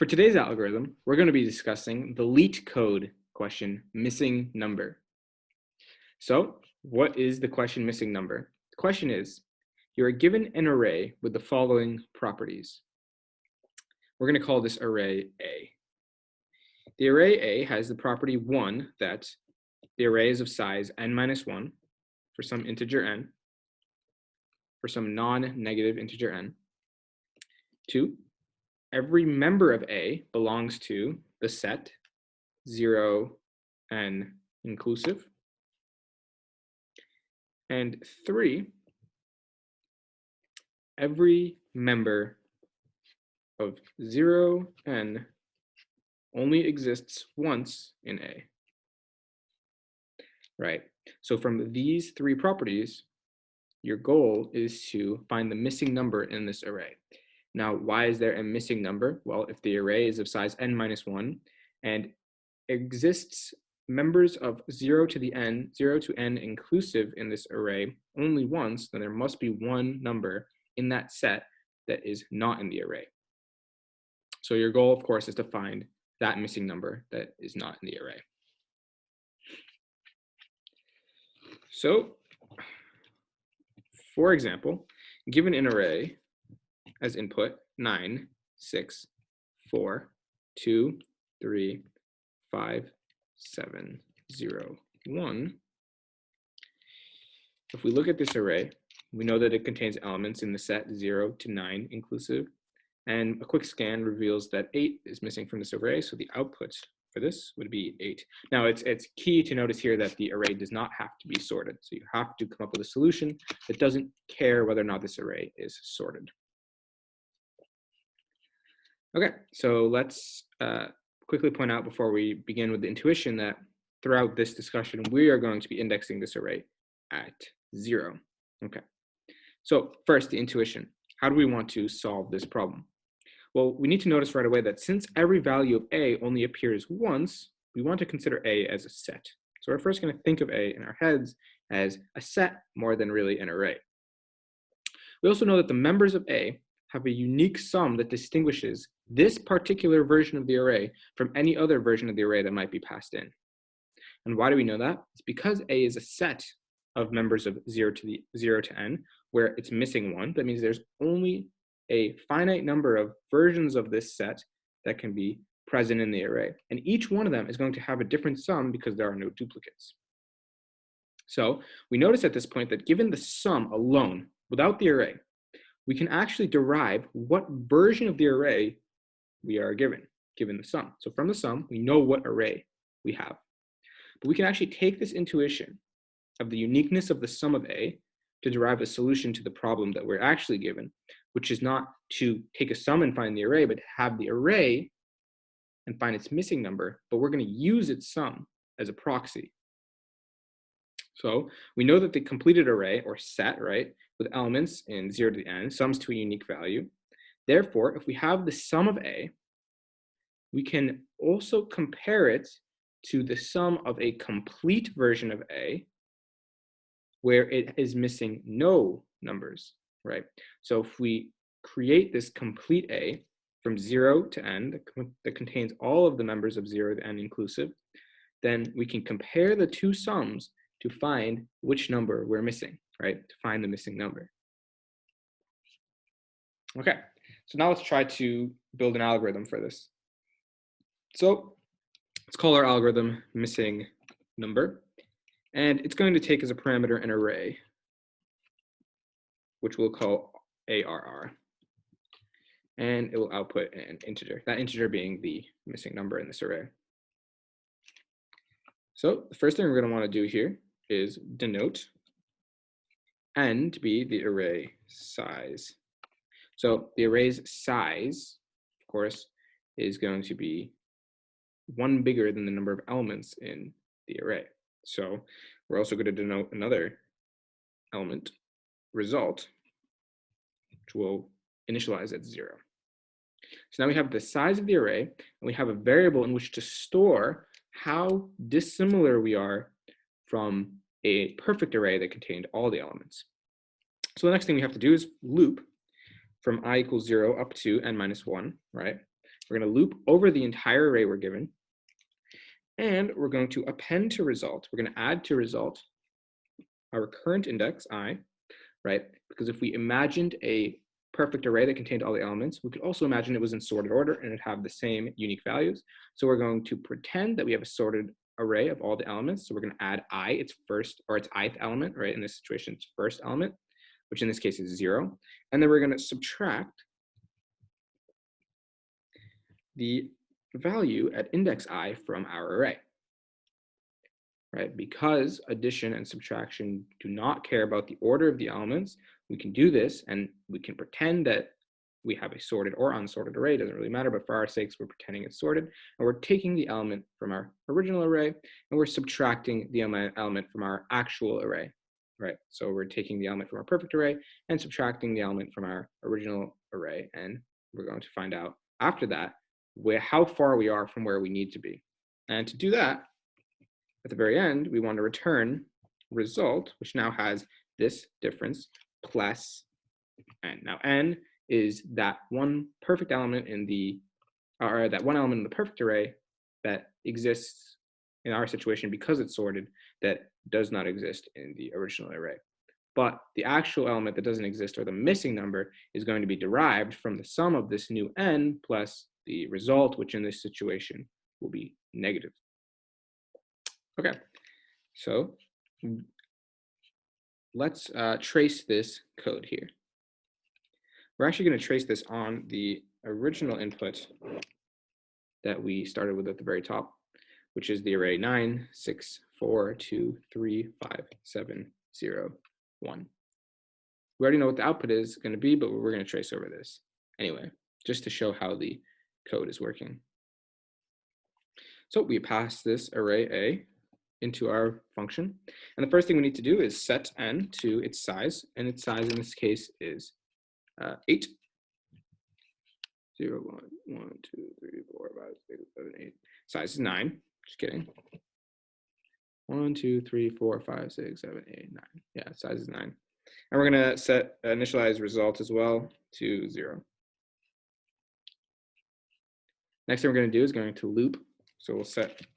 For today's algorithm, we're going to be discussing the LeetCode question, missing number. So what is the question missing number? The question is, you are given an array with the following properties. We're going to call this array A. The array A has the property 1 that the array is of size n-1 for some integer n, for some non-negative integer n. 2, every member of A belongs to the set 0 and inclusive. And 3, every member of 0 and only exists once in A. Right, so from these 3 properties, your goal is to find the missing number in this array. Now, why is there a missing number? Well, if the array is of size n-1 and exists members of 0 to n inclusive in this array only once, then there must be one number in that set that is not in the array. So your goal, of course, is to find that missing number that is not in the array. So, for example, given an array as input 9, 6, 4, 2, 3, 5, 7, 0, 1. If we look at this array, we know that it contains elements in the set 0 to 9 inclusive, and a quick scan reveals that 8 is missing from this array, so the output for this would be 8. Now, it's key to notice here that the array does not have to be sorted, so you have to come up with a solution that doesn't care whether or not this array is sorted. Okay, so let's quickly point out before we begin with the intuition that throughout this discussion, we are going to be indexing this array at 0. Okay, so first, the intuition. How do we want to solve this problem? Well, we need to notice right away that since every value of A only appears once, we want to consider A as a set. So we're first going to think of A in our heads as a set more than really an array. We also know that the members of A have a unique sum that distinguishes this particular version of the array from any other version of the array that might be passed in. And why do we know that? It's because A is a set of members of 0 to n, where it's missing 1. That means there's only a finite number of versions of this set that can be present in the array. And each one of them is going to have a different sum because there are no duplicates. So we notice at this point that given the sum alone, without the array, we can actually derive what version of the array we are given the sum. So from the sum, we know what array we have. But we can actually take this intuition of the uniqueness of the sum of A to derive a solution to the problem that we're actually given, which is not to take a sum and find the array, but to have the array and find its missing number, but we're going to use its sum as a proxy. So we know that the completed array, or set, right, with elements in 0 to n, sums to a unique value. Therefore, if we have the sum of A, we can also compare it to the sum of a complete version of A, where it is missing no numbers, right? So if we create this complete A from 0 to n that contains all of the members of 0 to n inclusive, then we can compare the two sums to find which number we're missing, right? To find the missing number. Okay, so now let's try to build an algorithm for this. So let's call our algorithm missing number. And it's going to take as a parameter an array, which we'll call ARR. And it will output an integer, that integer being the missing number in this array. So the first thing we're going to want to do here is denote n to be the array size. So the array's size, of course, is going to be 1 bigger than the number of elements in the array. So we're also going to denote another element, result, which will initialize at 0. So now we have the size of the array, and we have a variable in which to store how dissimilar we are from a perfect array that contained all the elements. So the next thing we have to do is loop from I equals 0 up to n-1, right? We're going to loop over the entire array we're given, and we're going to append to result. We're going to add to result our current index, I, right? Because if we imagined a perfect array that contained all the elements, we could also imagine it was in sorted order and it'd have the same unique values. So we're going to pretend that we have a sorted array of all the elements. So we're going to add I, its first, or its ith element, right? In this situation, its first element, which in this case is 0. And then we're going to subtract the value at index I from our array, right? Because addition and subtraction do not care about the order of the elements, we can do this and we can pretend that we have a sorted or unsorted array, doesn't really matter, but for our sakes, we're pretending it's sorted. And we're taking the element from our original array and we're subtracting the element from our actual array, right? So we're taking the element from our perfect array and subtracting the element from our original array. And we're going to find out after that how far we are from where we need to be. And to do that, at the very end, we want to return result, which now has this difference plus n. Now n is that one perfect element in the, or that one element in the perfect array that exists in our situation because it's sorted that does not exist in the original array. But the actual element that doesn't exist, or the missing number, is going to be derived from the sum of this new n plus the result, which in this situation will be negative. Okay, so let's trace this code here. We're actually going to trace this on the original input that we started with at the very top, which is the array 9, 6, 4, 2, 3, 5, 7, 0, 1. We already know what the output is going to be, but we're going to trace over this anyway, just to show how the code is working. So we pass this array A into our function. And the first thing we need to do is set n to its size. And its size in this case is 8. 0, 1, 1, 2, 3, 4, 5, 6, 7, 8. Size is 9. Just kidding. 1, 2, 3, 4, 5, 6, 7, 8, 9. Yeah, size is 9. And we're going to set initialize result as well to 0. Next thing we're going to do is going to loop. So we'll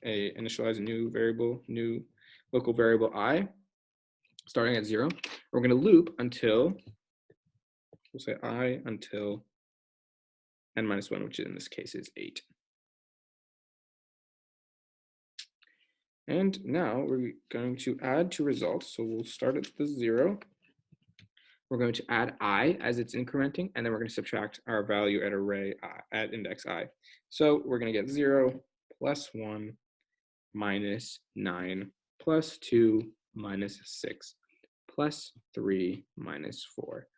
initialize a new variable, new local variable I, starting at 0. We're going to loop until, we'll say I until n minus 1, which in this case is 8. And now we're going to add to results. So we'll start at the 0. We're going to add I as it's incrementing, and then we're going to subtract our value at array at index I. So we're going to get 0 plus 1 minus 9 plus 2 minus 6 plus 3 minus 4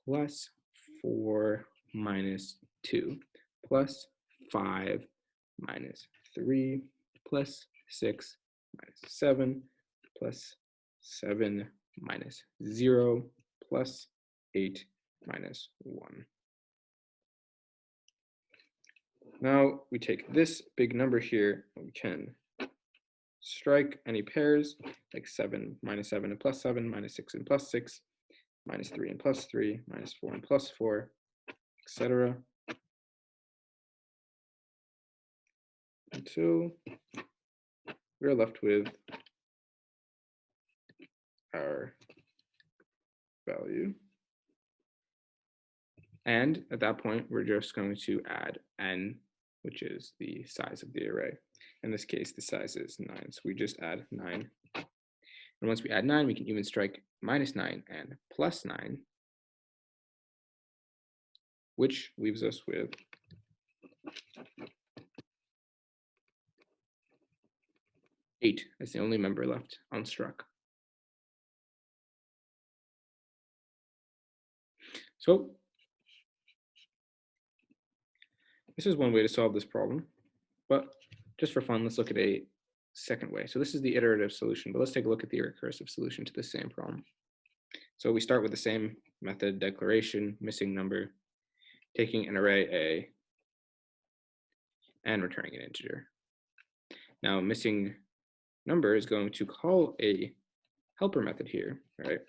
plus 4 minus 2 plus 5 minus 3 plus 6 minus 7 plus 7 minus 0 plus 8 minus 1. Now we take this big number here and we can strike any pairs like 7 minus 7 and plus 7, minus 6 and plus 6, minus 3 and plus 3, minus 4 and plus 4, etc. Until we're left with our value. And at that point, we're just going to add n, which is the size of the array. In this case, the size is 9, so we just add 9. And once we add 9, we can even strike minus 9 and plus 9, which leaves us with 8 as the only member left unstruck. So this is one way to solve this problem, but just for fun, let's look at a second way. So this is the iterative solution, but let's take a look at the recursive solution to the same problem. So we start with the same method, declaration, missing number, taking an array A and returning an integer. Now missing number is going to call a helper method here, right?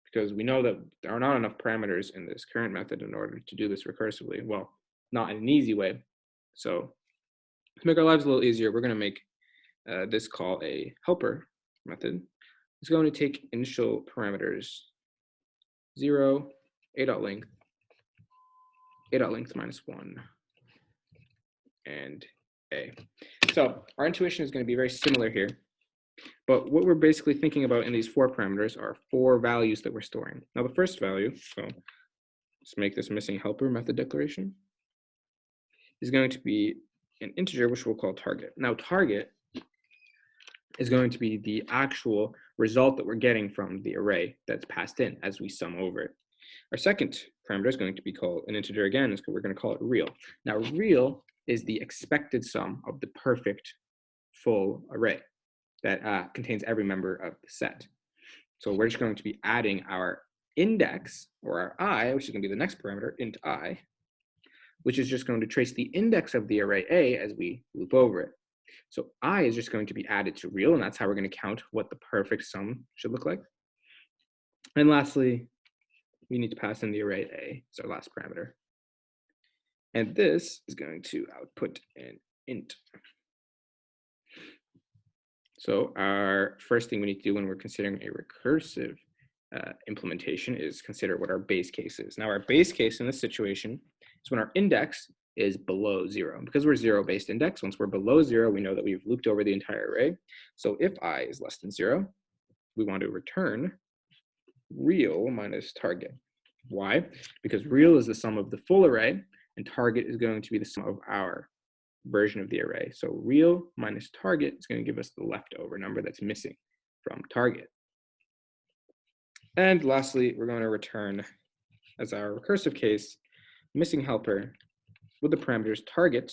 Because we know that there are not enough parameters in this current method in order to do this recursively. Well, not in an easy way, So to make our lives a little easier, we're going to make this call a helper method. It's going to take initial parameters 0, a.length, a.length minus 1, and a. So our intuition is going to be very similar here. But what we're basically thinking about in these 4 parameters are 4 values that we're storing. Now the first value, so let's make this missing helper method declaration, is going to be an integer which we'll call target. Now target is going to be the actual result that we're getting from the array that's passed in as we sum over it. Our second parameter is going to be called an integer again, so we're going to call it real. Now real is the expected sum of the perfect full array that contains every member of the set. So we're just going to be adding our index, or our I, which is going to be the next parameter, int I, which is just going to trace the index of the array A as we loop over it. So I is just going to be added to real, and that's how we're going to count what the perfect sum should look like. And lastly, we need to pass in the array A as our last parameter. And this is going to output an int. So our first thing we need to do when we're considering a recursive implementation is consider what our base case is. Now our base case in this situation is when our index is below 0. Because we're 0-based index, once we're below 0, we know that we've looped over the entire array. So if I is less than 0, we want to return real minus target. Why? Because real is the sum of the full array, and target is going to be the sum of our version of the array. So real minus target is going to give us the leftover number that's missing from target. And lastly, we're going to return, as our recursive case, missing helper with the parameters target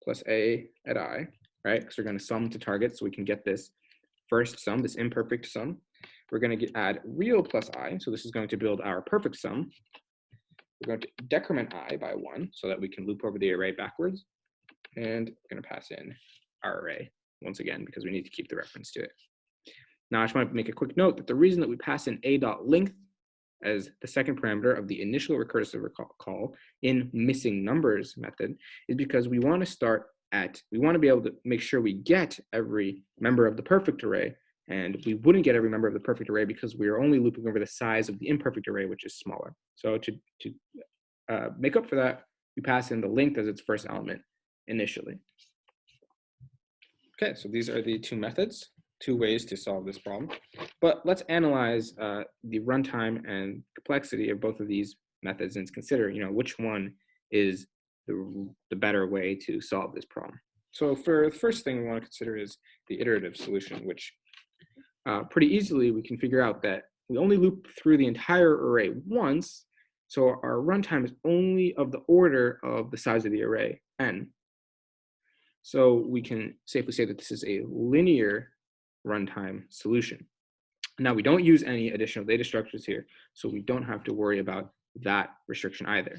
plus a at I, right? Because we're going to sum to target so we can get this first sum, this imperfect sum. We're going to add real plus I, so this is going to build our perfect sum. We're going to decrement I by 1 so that we can loop over the array backwards. And we're going to pass in our array once again because we need to keep the reference to it. Now I just want to make a quick note that the reason that we pass in a.length as the second parameter of the initial recursive call in missing numbers method is because we want to be able to make sure we get every member of the perfect array, and we wouldn't get every member of the perfect array because we are only looping over the size of the imperfect array, which is smaller. So to make up for that, we pass in the length as its first element initially. Okay, so these are the 2 methods, 2 ways to solve this problem. But let's analyze the runtime and complexity of both of these methods and consider, which one is the better way to solve this problem. So for the first thing we want to consider is the iterative solution, which pretty easily we can figure out that we only loop through the entire array once, so our runtime is only of the order of the size of the array, n. So we can safely say that this is a linear runtime solution. Now we don't use any additional data structures here, so we don't have to worry about that restriction either.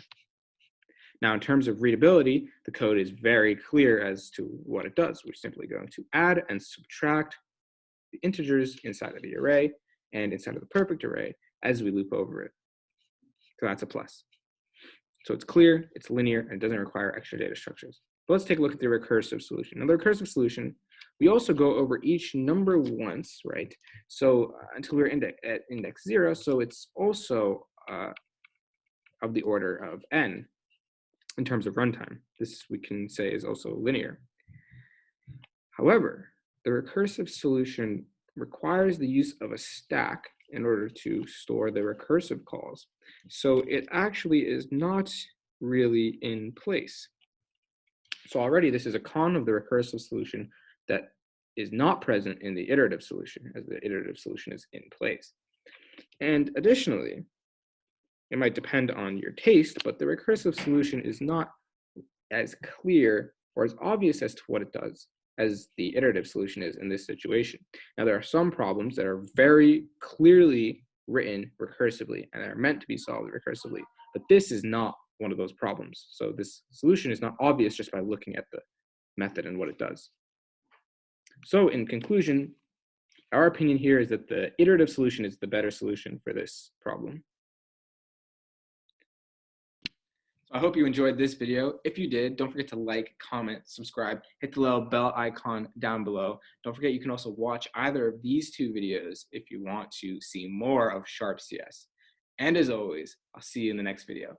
Now in terms of readability, the code is very clear as to what it does. We're simply going to add and subtract the integers inside of the array and inside of the perfect array as we loop over it. So that's a plus. So it's clear, it's linear, and it doesn't require extra data structures. But let's take a look at the recursive solution. Now the recursive solution, we also go over each number once, right? So until we're at index 0, so it's also of the order of n in terms of runtime. This we can say is also linear. However, the recursive solution requires the use of a stack in order to store the recursive calls. So it actually is not really in place. So already this is a con of the recursive solution that is not present in the iterative solution, as the iterative solution is in place. And additionally, it might depend on your taste, but the recursive solution is not as clear or as obvious as to what it does as the iterative solution is in this situation. Now, there are some problems that are very clearly written recursively and are meant to be solved recursively, but this is not one of those problems. So this solution is not obvious just by looking at the method and what it does. So in conclusion, our opinion here is that the iterative solution is the better solution for this problem. I hope you enjoyed this video. If you did, don't forget to like, comment, subscribe, hit the little bell icon down below. Don't forget you can also watch either of these two videos if you want to see more of Sharp CS. And as always, I'll see you in the next video.